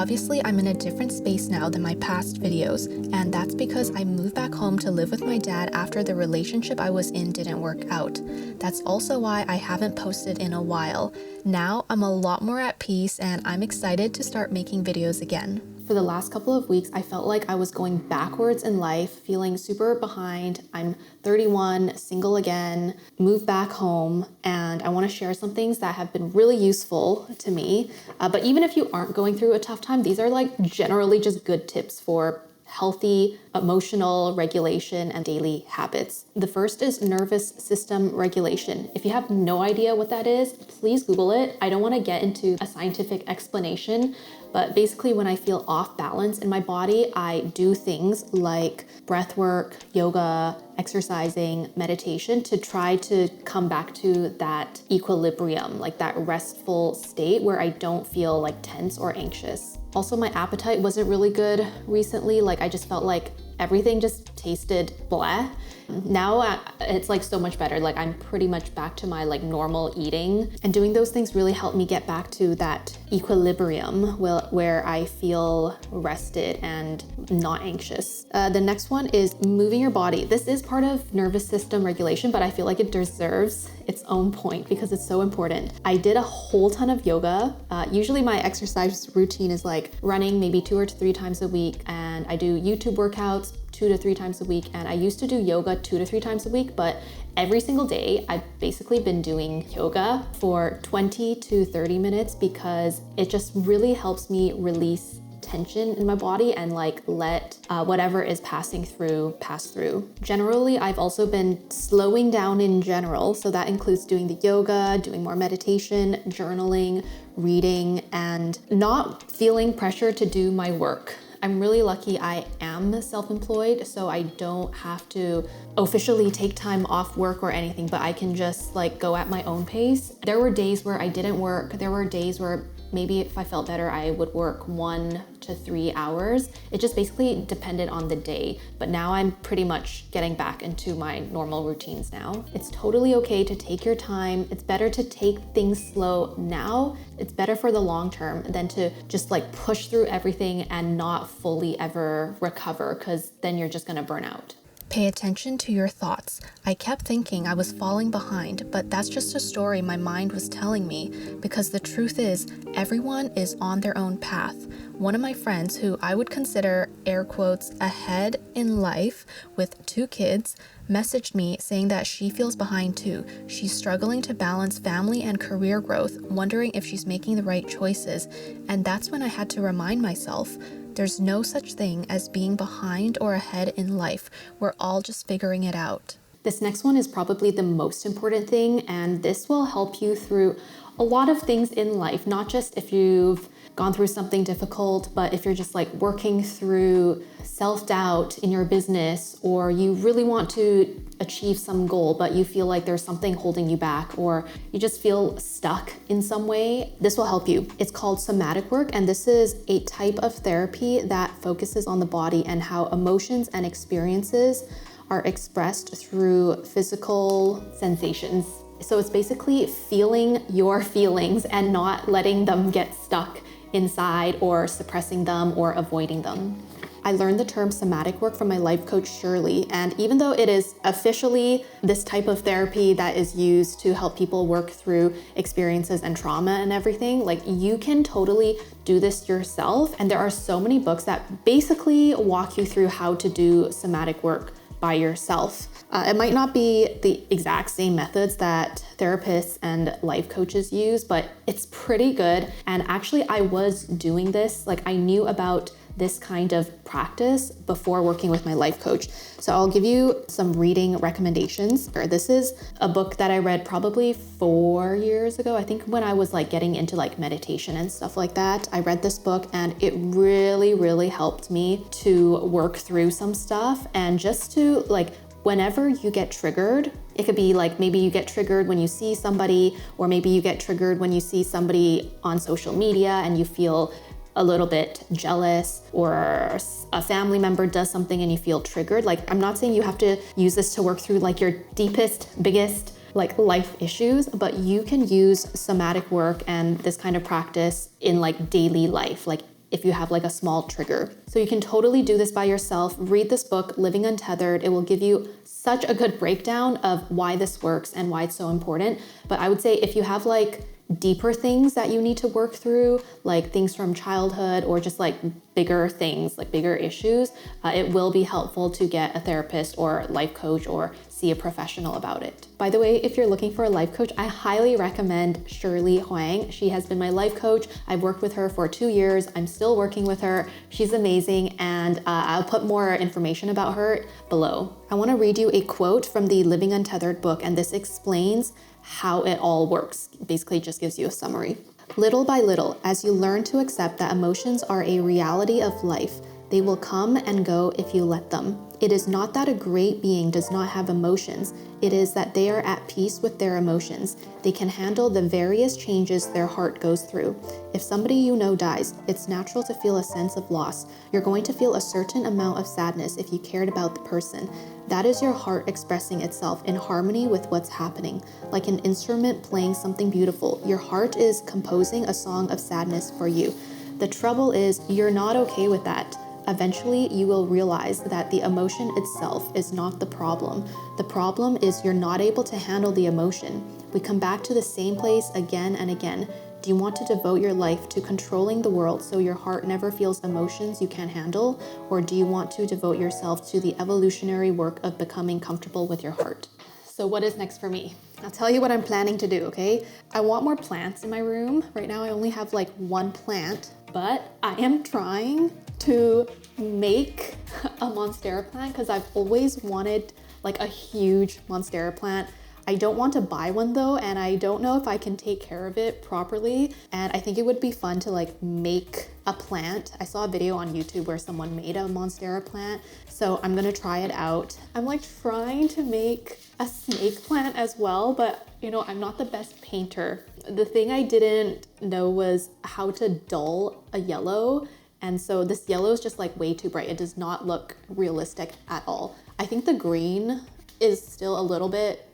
Obviously, I'm in a different space now than my past videos, and that's because I moved back home to live with my dad after the relationship I was in didn't work out. That's also why I haven't posted in a while. Now I'm a lot more at peace and I'm excited to start making videos again. For the last couple of weeks, I felt like I was going backwards in life, feeling super behind. I'm 31, single again, moved back home, and I want to share some things that have been really useful to me. But even if you aren't going through a tough time, these are like generally just good tips for healthy emotional regulation and daily habits. The first is nervous system regulation. If you have no idea what that is, please Google it. I don't want to get into a scientific explanation, but basically when I feel off balance in my body, I do things like breath work, yoga, exercising, meditation to try to come back to that equilibrium, like that restful state where I don't feel like tense or anxious. Also, my appetite wasn't really good recently. Like I just felt like everything just tasted blah. Now it's like so much better. Like I'm pretty much back to my like normal eating, and doing those things really helped me get back to that equilibrium where I feel rested and not anxious. The next one is moving your body. This is part of nervous system regulation, but I feel like it deserves its own point because it's so important. I did a whole ton of yoga. Usually my exercise routine is like running maybe 2 or 3 times a week, and I do YouTube workouts 2 to 3 times a week, and I used to do yoga 2 to 3 times a week, but every single day I've basically been doing yoga for 20 to 30 minutes because it just really helps me release tension in my body and like let whatever is passing through pass through. Generally, I've also been slowing down in general, so that includes doing the yoga, doing more meditation, journaling, reading, and not feeling pressure to do my work. I'm really lucky I am self-employed, so I don't have to officially take time off work or anything, but I can just like go at my own pace. There were days where I didn't work. There were days where maybe if I felt better, I would work 1 to 3 hours. It just basically depended on the day. But now I'm pretty much getting back into my normal routines now. It's totally okay to take your time. It's better to take things slow now. It's better for the long term than to just like push through everything and not fully ever recover, because then you're just gonna burn out. Pay attention to your thoughts. I kept thinking I was falling behind, but that's just a story my mind was telling me, because the truth is, everyone is on their own path. One of my friends, who I would consider air quotes ahead in life with 2 kids, messaged me saying that she feels behind too. She's struggling to balance family and career growth, wondering if she's making the right choices. And that's when I had to remind myself, there's no such thing as being behind or ahead in life. We're all just figuring it out. This next one is probably the most important thing, and this will help you through a lot of things in life, not just if you've gone through something difficult, but if you're just like working through self-doubt in your business, or you really want to achieve some goal, but you feel like there's something holding you back, or you just feel stuck in some way. This will help you. It's called somatic work, and this is a type of therapy that focuses on the body and how emotions and experiences are expressed through physical sensations. So it's basically feeling your feelings and not letting them get stuck inside or suppressing them or avoiding them. I learned the term somatic work from my life coach, Shirley, and even though it is officially this type of therapy that is used to help people work through experiences and trauma and everything, like you can totally do this yourself. And there are so many books that basically walk you through how to do somatic work by yourself. It might not be the exact same methods that therapists and life coaches use, but it's pretty good. And actually I was doing this, like I knew about this kind of practice before working with my life coach. So I'll give you some reading recommendations. This is a book that I read probably 4 years ago. I think when I was like getting into like meditation and stuff like that, I read this book and it really, really helped me to work through some stuff, and just to like, whenever you get triggered, it could be like maybe you get triggered when you see somebody, or maybe you get triggered when you see somebody on social media and you feel a little bit jealous, or a family member does something and you feel triggered. Like, I'm not saying you have to use this to work through like your deepest, biggest like life issues, but you can use somatic work and this kind of practice in like daily life. Like if you have like a small trigger. So you can totally do this by yourself. Read this book, Living Untethered. It will give you such a good breakdown of why this works and why it's so important. But I would say if you have like deeper things that you need to work through, like things from childhood or just like bigger things, like bigger issues, it will be helpful to get a therapist or life coach or see a professional about it. By the way, if you're looking for a life coach, I highly recommend Shirley Huang. She has been my life coach. I've worked with her for 2 years. I'm still working with her. She's amazing, and I'll put more information about her below. I want to read you a quote from the Living Untethered book, and this explains how it all works. Basically, it just gives you a summary. Little by little, as you learn to accept that emotions are a reality of life, they will come and go if you let them. It is not that a great being does not have emotions. It is that they are at peace with their emotions. They can handle the various changes their heart goes through. If somebody you know dies, it's natural to feel a sense of loss. You're going to feel a certain amount of sadness if you cared about the person. That is your heart expressing itself in harmony with what's happening. Like an instrument playing something beautiful, your heart is composing a song of sadness for you. The trouble is, you're not okay with that. Eventually, you will realize that the emotion itself is not the problem. The problem is you're not able to handle the emotion. We come back to the same place again and again. Do you want to devote your life to controlling the world so your heart never feels emotions you can't handle? Or do you want to devote yourself to the evolutionary work of becoming comfortable with your heart? So what is next for me? I'll tell you what I'm planning to do, okay? I want more plants in my room. Right now I only have like 1 plant, but I am trying to make a monstera plant because I've always wanted like a huge monstera plant. I don't want to buy one though, and I don't know if I can take care of it properly. And I think it would be fun to like make a plant. I saw a video on YouTube where someone made a monstera plant, so I'm gonna try it out. I'm like trying to make a snake plant as well, but you know, I'm not the best painter. The thing I didn't know was how to dull a yellow. And so this yellow is just like way too bright. It does not look realistic at all. I think the green is still a little bit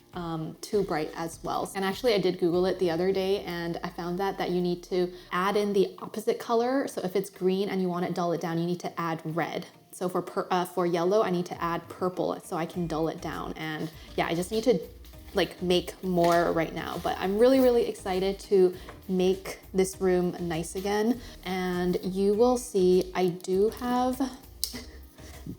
too bright as well. And actually I did Google it the other day and I found that you need to add in the opposite color. So if it's green and you want to dull it down, you need to add red. So for yellow, I need to add purple so I can dull it down. And yeah, I just need to like make more right now, but I'm really, really excited to make this room nice again. And you will see, I do have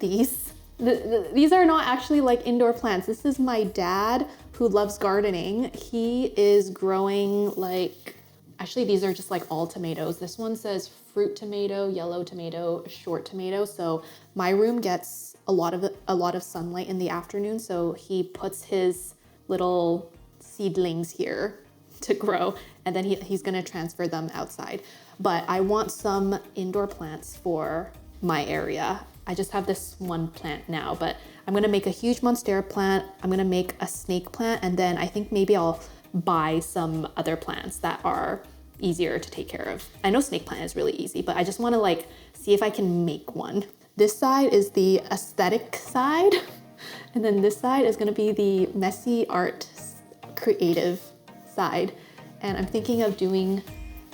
these. These are not actually like indoor plants. This is my dad who loves gardening. He is growing like, actually these are just like all tomatoes. This one says fruit tomato, yellow tomato, short tomato. So my room gets a lot of sunlight in the afternoon. So he puts his little seedlings here to grow, and then he's gonna transfer them outside. But I want some indoor plants for my area. I just have this 1 plant now, but I'm gonna make a huge monstera plant. I'm gonna make a snake plant, and then I think maybe I'll buy some other plants that are easier to take care of. I know snake plant is really easy, but I just wanna like see if I can make one. This side is the aesthetic side. And then this side is gonna be the messy art creative side. And I'm thinking of doing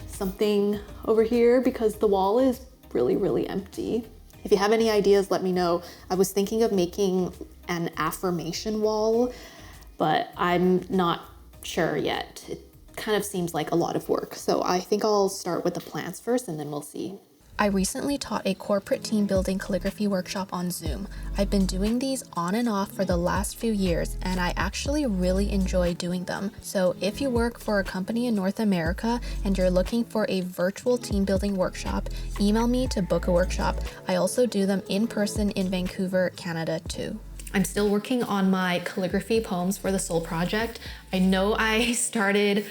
something over here because the wall is really, really empty. If you have any ideas, let me know. I was thinking of making an affirmation wall, but I'm not sure yet. It kind of seems like a lot of work. So I think I'll start with the plants first and then we'll see. I recently taught a corporate team building calligraphy workshop on Zoom. I've been doing these on and off for the last few years, and I actually really enjoy doing them. So if you work for a company in North America and you're looking for a virtual team building workshop, email me to book a workshop. I also do them in person in Vancouver, Canada too. I'm still working on my calligraphy poems for the Soul Project. I know I started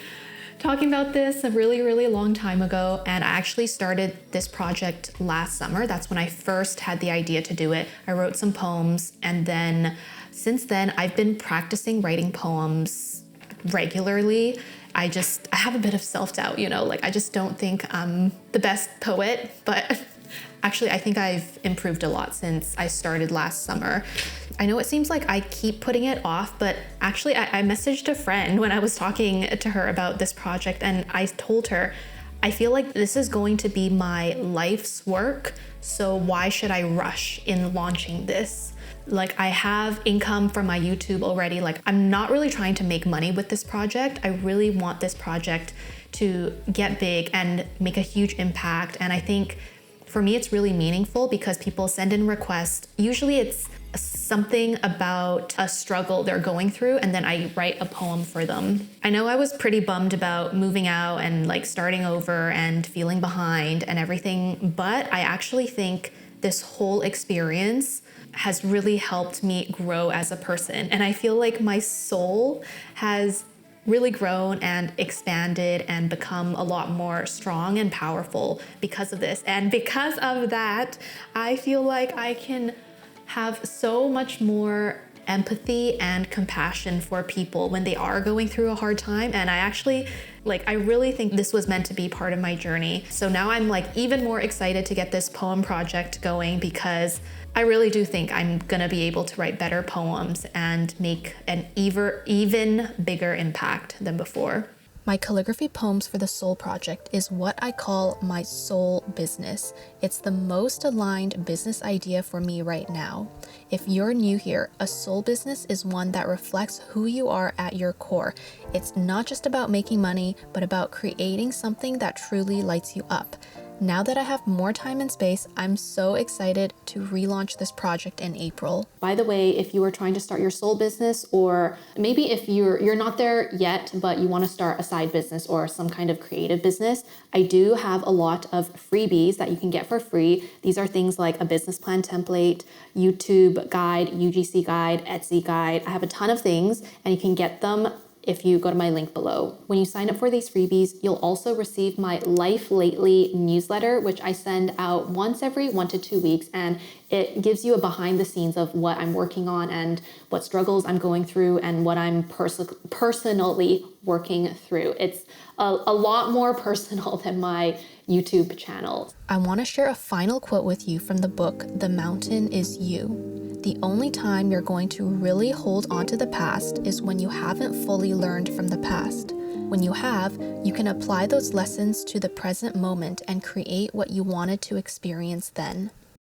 talking about this a really, really long time ago, and I actually started this project last summer. That's when I first had the idea to do it. I wrote some poems, and then since then I've been practicing writing poems regularly. I have a bit of self-doubt, you know, like I just don't think I'm the best poet, but actually I think I've improved a lot since I started last summer. I know it seems like I keep putting it off, but actually I messaged a friend when I was talking to her about this project, and I told her I feel like this is going to be my life's work, so why should I rush in launching this? Like, I have income from my YouTube already. Like, I'm not really trying to make money with this project. I really want this project to get big and make a huge impact. And I think for me, it's really meaningful because people send in requests. Usually it's something about a struggle they're going through, and then I write a poem for them. I know I was pretty bummed about moving out and like starting over and feeling behind and everything, but I actually think this whole experience has really helped me grow as a person. And I feel like my soul has really grown and expanded and become a lot more strong and powerful because of this. And because of that, I feel like I can have so much more empathy and compassion for people when they are going through a hard time. And I really think this was meant to be part of my journey. So now I'm like even more excited to get this poem project going because I really do think I'm gonna be able to write better poems and make an even bigger impact than before. My calligraphy poems for the Soul Project is what I call my soul business. It's the most aligned business idea for me right now. If you're new here, a soul business is one that reflects who you are at your core. It's not just about making money, but about creating something that truly lights you up. Now that I have more time and space, I'm so excited to relaunch this project in April. By the way, if you are trying to start your soul business, or maybe if you're not there yet, but you want to start a side business or some kind of creative business, I do have a lot of freebies that you can get for free. These are things like a business plan template, YouTube guide, UGC guide, Etsy guide. I have a ton of things, and you can get them if you go to my link below. When you sign up for these freebies, you'll also receive my Life Lately newsletter, which I send out once every 1 to 2 weeks. And it gives you a behind the scenes of what I'm working on and what struggles I'm going through and what I'm personally working through. It's a lot more personal than my YouTube channel. I want to share a final quote with you from the book, The Mountain Is You. The only time you're going to really hold on to the past is when you haven't fully learned from the past. When you have, you can apply those lessons to the present moment and create what you wanted to experience then.